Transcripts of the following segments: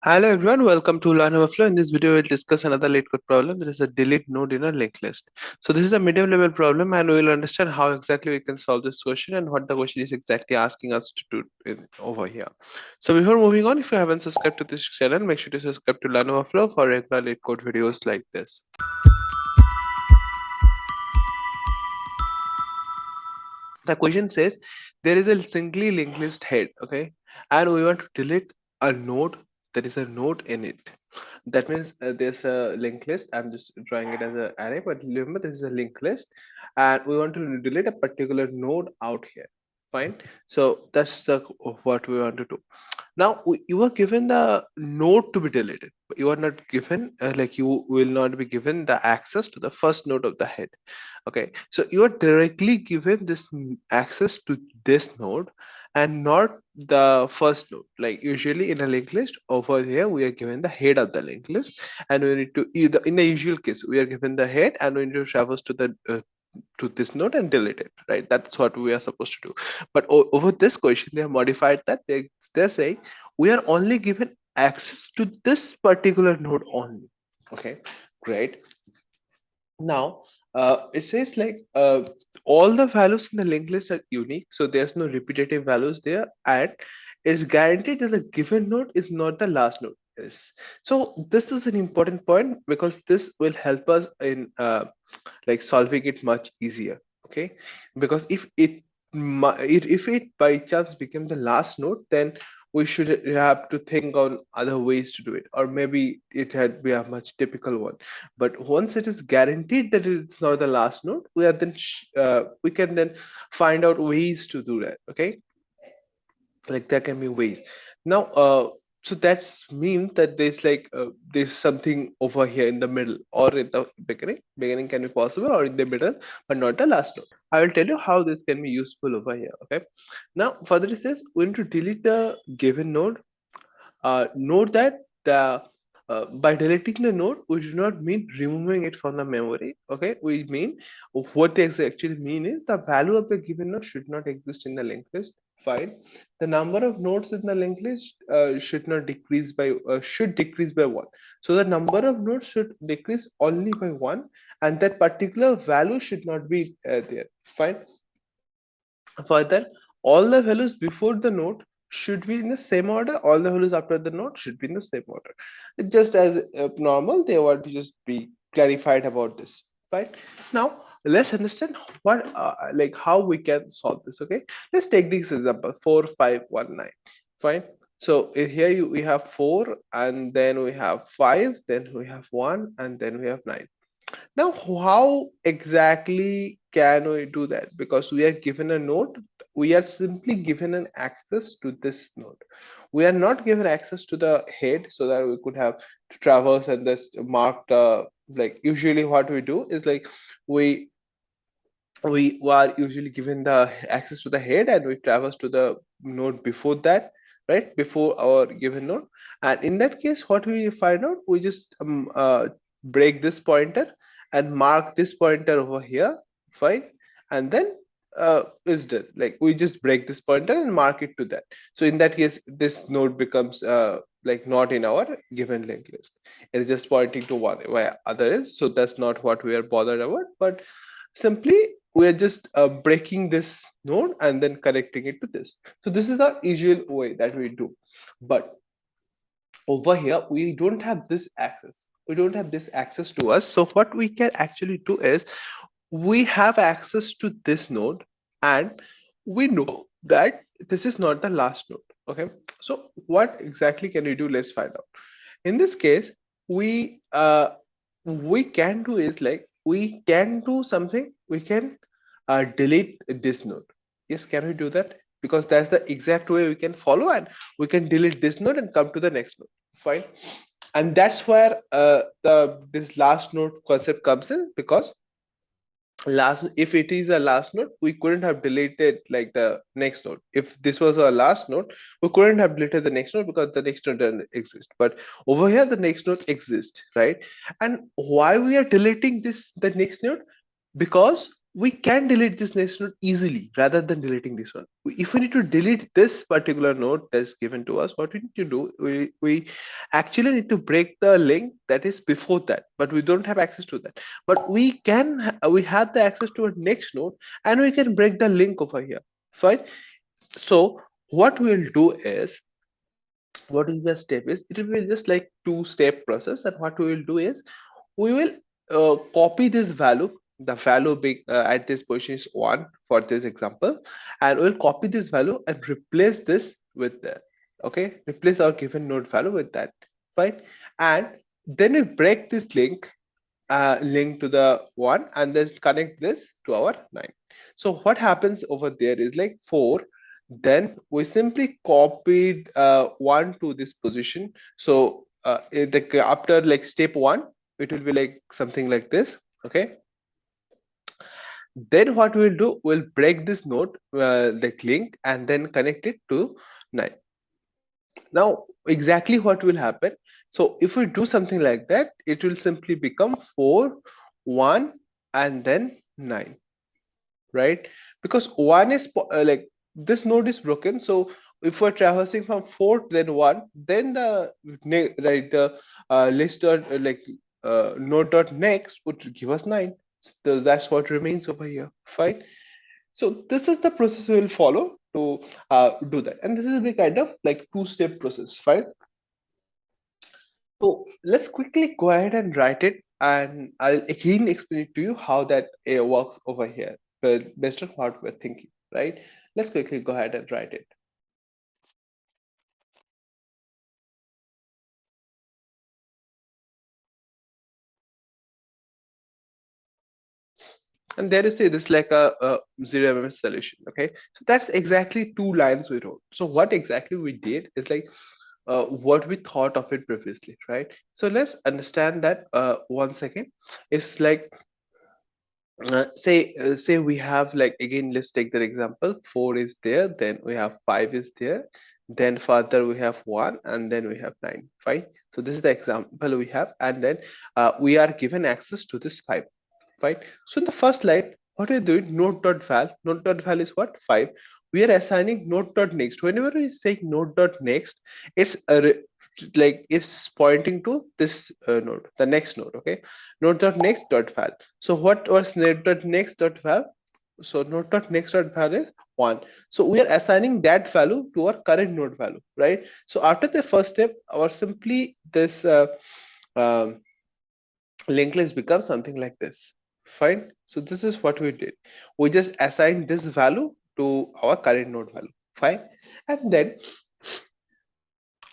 Hello everyone, welcome to Learn Overflow. In this video, we'll discuss another LeetCode problem. That is a delete node in a linked list. So this is a medium level problem, and we will understand how exactly we can solve this question and what the question is exactly asking us to do over here. So before moving on, if you haven't subscribed to this channel, make sure to subscribe to Learn Overflow for regular LeetCode videos like this. The question says there is a singly linked list head, okay, and we want to delete a node. There is a node in it. That means there's a linked list. I'm just drawing it as an array, but remember this is a linked list, and we want to delete a particular node out here. Fine. So that's what we want to do. Now you are given the node to be deleted, but you are not given like you will not be given the access to the first node of the head. Okay, so you are directly given this access to this node and not the first node. Like usually in a linked list over here we are given the head of the linked list, and we need to either, in the usual case, we are given the head and we need to traverse to this node and delete it, right? That's what we are supposed to do. But over this question they have modified that. They're saying we are only given access to this particular node only. Okay, great. Now it says like all the values in the linked list are unique, so there's no repetitive values there, and it's guaranteed that the given node is not the last node. Yes. So this is an important point because this will help us in like solving it much easier. Okay, because if it by chance became the last node, then we should have to think on other ways to do it, or maybe it had be a much typical one. But once it is guaranteed that it's not the last node, we can then find out ways to do that. Okay, like there can be ways. Now so that's mean that there's something over here in the middle or in the beginning can be possible, or in the middle but not the last node. I will tell you how this can be useful over here. Okay, now further it says we need to delete the given node. Note that the by deleting the node, we do not mean removing it from the memory. Okay, we mean what they actually mean is the value of the given node should not exist in the linked list. Fine. The number of nodes in the linked list should not decrease by should decrease by one. So the number of nodes should decrease only by one, and that particular value should not be there. Fine. Further, all the values before the node should be in the same order. All the values after the node should be in the same order. Just as normal, they want to just be clarified about this. Right now, let's understand what like how we can solve this. Okay, let's take this example 4519. Fine. So here we have 4, and then we have 5, then we have 1, and then we have 9. Now, how exactly can we do that? Because we are given a node, we are simply given an access to this node. We are not given access to the head so that we could have to traverse and just mark the, like usually what we do is like we we are usually given the access to the head and we traverse to the node before that, right, before our given node. And in that case what we find out, we just break this pointer and mark this pointer over here. Fine. And then is done. Like we just break this pointer and mark it to that. So in that case this node becomes like not in our given linked list. It is just pointing to one where other is, so that's not what we are bothered about. But simply we are just breaking this node and then connecting it to this. So this is the usual way that we do. But over here we don't have this access. We don't have this access to us. So what we can actually do is we have access to this node, and we know that this is not the last node. Okay, so what exactly can we do? Let's find out. In this case we can do is like we can do something. We can delete this node. Yes, can we do that? Because that's the exact way we can follow, and we can delete this node and come to the next node. Fine. And that's where the this last node concept comes in, because last, if it is a last node, we couldn't have deleted like the next node. If this was a last node, we couldn't have deleted the next node because the next node doesn't exist. But over here the next node exists, right? And why we are deleting this the next node? Because we can delete this next node easily rather than deleting this one. If we need to delete this particular node that's given to us, what we need to do, we actually need to break the link that is before that, but we don't have access to that. But we have the access to a next node, and we can break the link over here. Fine. So what we'll do is, what will be a step is, it will be just like two-step process, and what we will do is, we will copy this value, the value big at this position is 1 for this example, and we'll copy this value and replace this with that. Okay, replace our given node value with that. Fine. And then we break this link to the 1, and then connect this to our 9. So what happens over there is like 4, then we simply copied 1 to this position. So after like step 1, it will be like something like this. Okay, then what we'll do, we'll break this node like link, and then connect it to 9. Now exactly what will happen, so if we do something like that, it will simply become 4, 1, and then 9, right? Because 1 is like, this node is broken, so if we're traversing from 4 then 1, then right, the list dot like node dot next would give us 9. So that's what remains over here. Fine. So this is the process we will follow to do that, and this will be kind of like two-step process. Fine. So let's quickly go ahead and write it, and I'll again explain it to you how that works over here, but based on what we're thinking, right? Let's quickly go ahead and write it. And there you see this like a 0 mm solution. Okay, so that's exactly 2 lines we wrote. So what exactly we did is like what we thought of it previously, right? So let's understand that one second. It's like say we have, like, again, let's take that example. 4 is there, then we have 5 is there, then further we have 1, and then we have 9. Fine. So this is the example we have, and then we are given access to this 5. Fine. So in the first line, what we're doing, node.val is what, 5. We are assigning node.next. Whenever we say node.next, it's like it's pointing to this node, the next node. Okay, node.next.val. So what was node.next.val? So node.next.val is 1. So we are assigning that value to our current node value, right? So after the first step, our simply this um, linked list becomes something like this. Fine. So this is what we did. We just assigned this value to our current node value. Fine. And then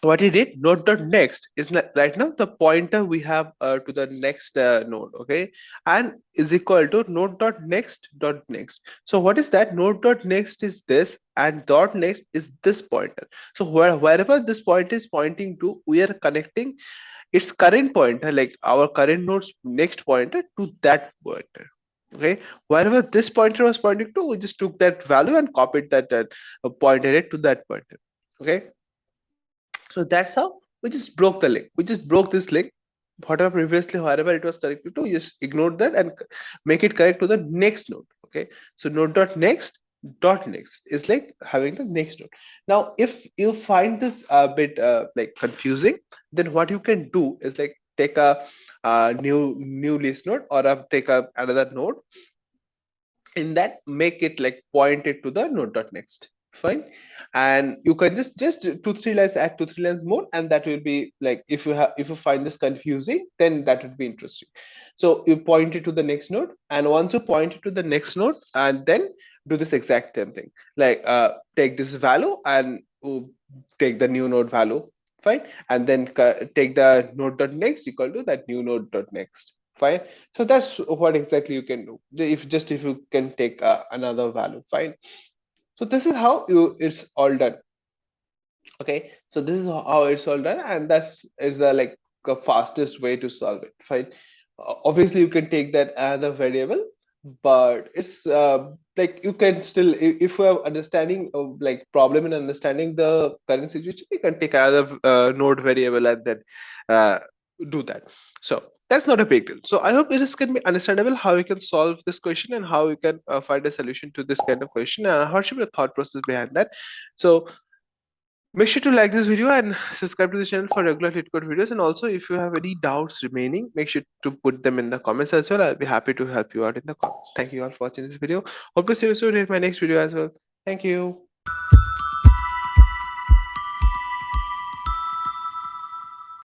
what he did, node.next is not, right now the pointer we have to the next node. Okay, and is equal to node.next.next. So what is that? Node.next is this, and dot next is this pointer. So wherever this point is pointing to, we are connecting its current pointer, like our current node's next pointer, to that pointer. Okay, wherever this pointer was pointing to, we just took that value and copied that pointed it to that pointer. Okay, so that's how we just broke the link. We just broke this link. Whatever previously, wherever it was connected to, just ignore that and make it connect to the next node. Okay, so node dot next is like having the next node. Now if you find this a bit like confusing, then what you can do is like take a new list node, or take a another node, in that make it like point it to the node.next. Fine. And you can just 2 3 lines, add 2 3 lines more, and that will be like, if you find this confusing, then that would be interesting. So you point it to the next node, and once you point it to the next node, and then do this exact same thing, like take this value and take the new node value. Fine. And then take the node.next equal to that new node.next. Fine. So that's what exactly you can do, if you can take another value. Fine. So this is how it's all done. Okay, so this is how it's all done, and that's is the like the fastest way to solve it. Fine. Obviously you can take that another variable, but it's like you can still, if you have understanding of like problem in understanding the current situation, you can take another node variable, and then uh, do that. So that's not a big deal. So I hope it is can be understandable how you can solve this question and how you can find a solution to this kind of question, and how should be the thought process behind that. So make sure to like this video and subscribe to the channel for regular LeetCode videos. And also, if you have any doubts remaining, make sure to put them in the comments as well. I'll be happy to help you out in the comments. Thank you all for watching this video. Hope to see you soon in my next video as well. Thank you.